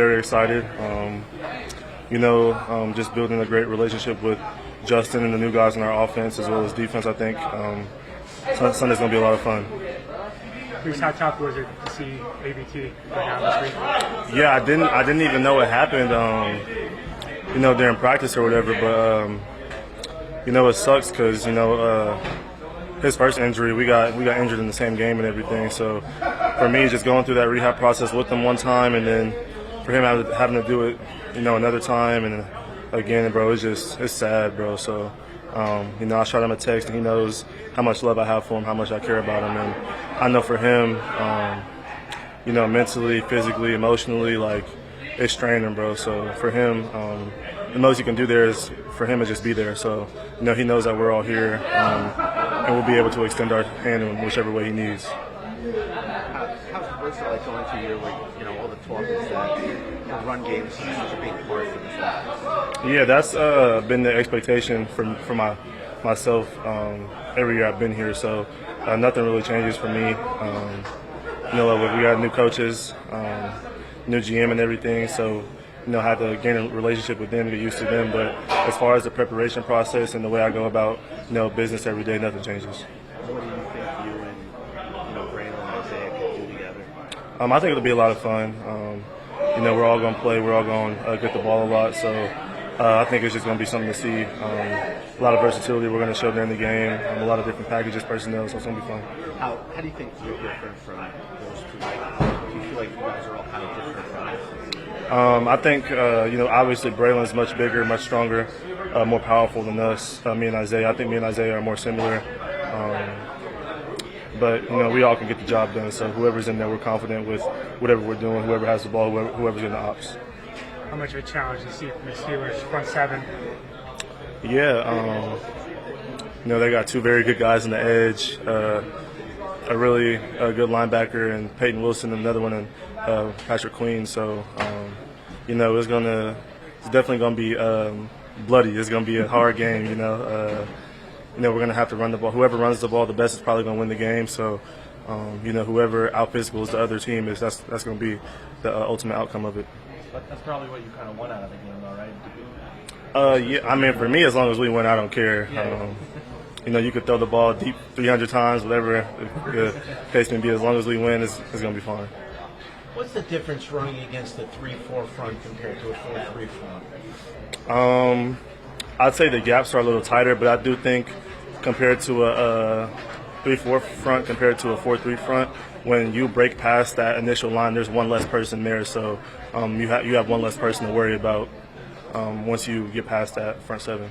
Very excited. Just building a great relationship with Justin and the new guys in our offense as well as defense. I think Sunday's going to be a lot of fun. Breece, how tough was it to see AVT go down this week? Yeah, I didn't even know it happened. During practice or whatever. But it sucks because his first injury, we got injured in the same game and everything. So for me, just going through that rehab process with him one time, and then for him having to do it, another time, and again, bro, it's sad, bro. So I shot him a text, and he knows how much love I have for him, how much I care about him, and I know for him, mentally, physically, emotionally, like, it's straining, bro. So for him, the most he can do there is for him to just be there. So he knows that we're all here, and we'll be able to extend our hand in whichever way he needs. How's versatile going to year where all the talk is that the run game is such a big part for this offense? Yeah, that's been the expectation for myself every year I've been here. So nothing really changes for me. We got new coaches, new GM and everything. So I had to gain a relationship with them, get used to them. But as far as the preparation process and the way I go about business every day, nothing changes. What do you think you and Brandon and Isaiah could do together? I think it'll be a lot of fun. We're all going to play. We're all going to get the ball a lot. So I think it's just going to be something to see. A lot of versatility we're going to show during the game. A lot of different packages, personnel. So it's going to be fun. How do you think you're different from those two? Do you feel like you guys are all kind of different from us? I think, obviously Braylon's much bigger, much stronger, more powerful than us. Me and Isaiah. I think me and Isaiah are more similar. But we all can get the job done. So whoever's in there, we're confident with whatever we're doing, whoever has the ball, whoever's in the ops. How much of a challenge do you see from the Steelers front seven? Yeah, they got two very good guys on the edge, a really good linebacker, and Peyton Wilson, another one, and Patrick Queen. So, it's definitely gonna be bloody. It's gonna be a hard game. We're going to have to run the ball. Whoever runs the ball the best is probably going to win the game. So, whoever out-physicals the other team that's going to be the ultimate outcome of it. But that's probably what you kind of want out of the game, though, right? Yeah. For me, as long as we win, I don't care. You could throw the ball deep 300 times, whatever the case may be. As long as we win, it's going to be fine. What's the difference running against a 3-4 front compared to a 4-3 front? I'd say the gaps are a little tighter, but I do think compared to a 3-4 front compared to a 4-3 front, when you break past that initial line, there's one less person there. So you have one less person to worry about once you get past that front seven.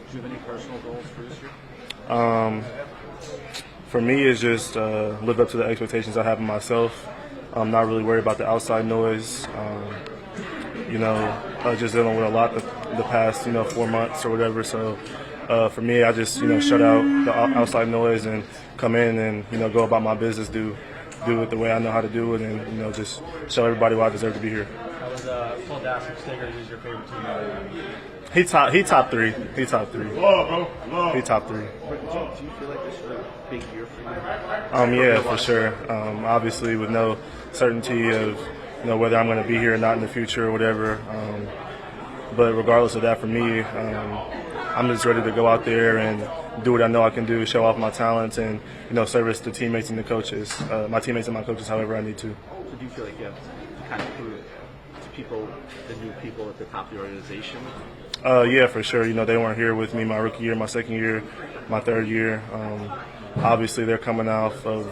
Do you have any personal goals for this year? For me, it's just live up to the expectations I have of myself. I'm not really worried about the outside noise. Just dealing with a lot the past, 4 months or whatever. So for me, I just, shut out the outside noise and come in and, go about my business, do it the way I know how to do it, and, just show everybody why I deserve to be here. How was Paul Dassler is your favorite team? He top three. He top three. He top three. Do you feel like this is a big year for you? Yeah, for sure. Obviously, with no certainty of whether I'm going to be here or not in the future or whatever. But regardless of that, for me, I'm just ready to go out there and do what I know I can do, show off my talents, and service the teammates and the coaches, my teammates and my coaches, however I need to. So do you feel like you have to kind of prove to people, the new people at the top of the organization? Yeah, for sure. They weren't here with me my rookie year, my second year, my third year. Obviously, they're coming off of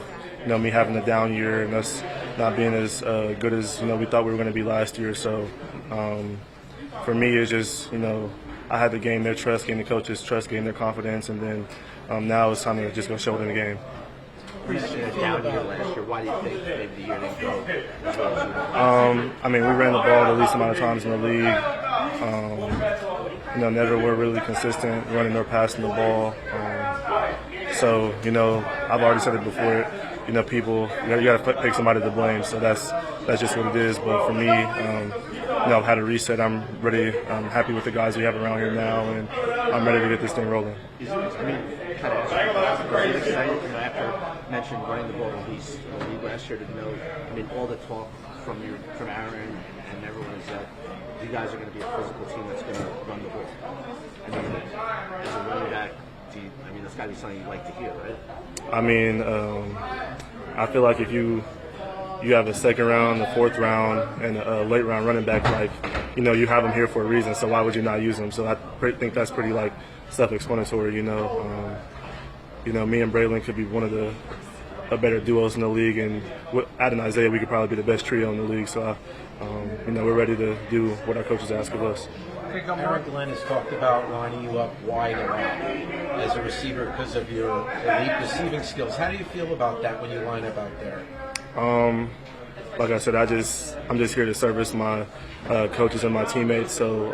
me having a down year and us not being as good as we thought we were going to be last year. So for me, it's just I had to gain their trust, gain the coaches' trust, gain their confidence, and then now it's time to just go show them the game. Breece had a down year last year. Why do you think maybe the year didn't go? We ran the ball the least amount of times in the league. Never were really consistent running or passing the ball. So I've already said it before. People, you got to pick somebody to blame. So that's just what it is. But for me, I've had a reset. I'm ready. I'm happy with the guys we have around here now, and I'm ready to get this thing rolling. Kind of excited after mentioning running the ball the least last year to know. All the talk from Aaron and everyone is that you guys are going to be a physical team that's going to run the ball. I mean, as a running back, that's got to be something you'd like to hear, right? I mean, I feel like if you have a second round, a fourth round, and a late round running back, like, you know, you have them here for a reason. So why would you not use them? So I think that's pretty like self-explanatory. You know, me and Braylon could be one of the better duos in the league, and adding Isaiah, we could probably be the best trio in the league. So, we're ready to do what our coaches ask of us. Aaron Glenn has talked about lining you up wide a lot as a receiver because of your elite receiving skills. How do you feel about that when you line up out there? Like I said, I'm just here to service my coaches and my teammates. So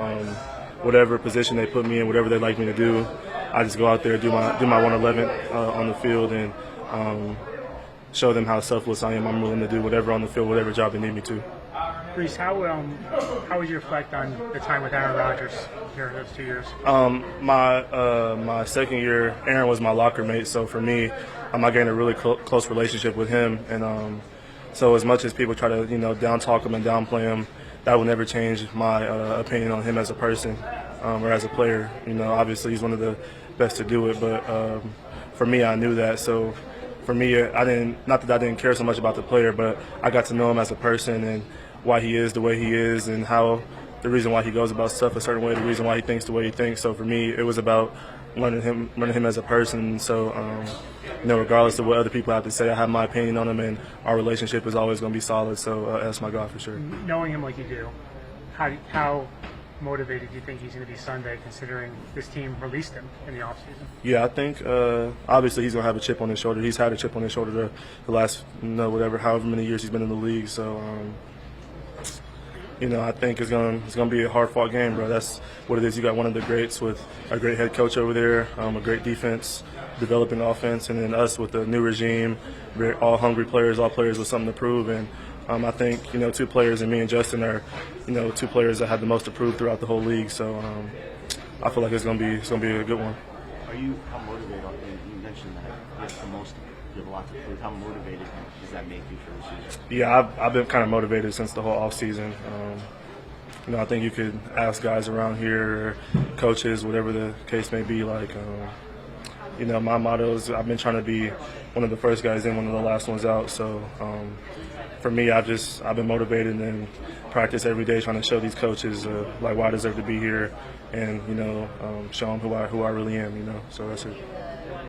whatever position they put me in, whatever they'd like me to do, I just go out there, do my 111 on the field, and show them how selfless I am. I'm willing to do whatever on the field, whatever job they need me to. Breece, how would you reflect on the time with Aaron Rodgers here in those 2 years? My second year, Aaron was my locker mate. So for me, I gained a really close relationship with him, and so as much as people try to down talk him and downplay him, that will never change my opinion on him as a person or as a player. Obviously he's one of the best to do it, but for me, I knew that. So for me, I didn't care so much about the player, but I got to know him as a person and why he is the way he is, and how the reason why he goes about stuff a certain way, the reason why he thinks the way he thinks. So for me, it was about learning him as a person. So regardless of what other people have to say, I have my opinion on him, and our relationship is always going to be solid. So that's my guy for sure. Knowing him like you do, how motivated do you think he's going to be Sunday, considering this team released him in the offseason? Yeah, I think obviously he's going to have a chip on his shoulder. He's had a chip on his shoulder the last however many years he's been in the league. So I think it's gonna be a hard-fought game, bro. That's what it is. You got one of the greats with a great head coach over there, a great defense, developing offense, and then us with a new regime, all hungry players, all players with something to prove. And I think two players, and me and Justin are two players that have the most to prove throughout the whole league. So I feel like it's gonna be a good one. How motivated? You mentioned that you have the most. You have a lot to prove. How motivated does that make you for the season? Yeah, I've been kind of motivated since the whole offseason. I think you could ask guys around here, coaches, whatever the case may be. Like, my motto is I've been trying to be one of the first guys in, one of the last ones out. So for me, I've been motivated and practice every day trying to show these coaches why I deserve to be here, and show them who I really am. So that's it.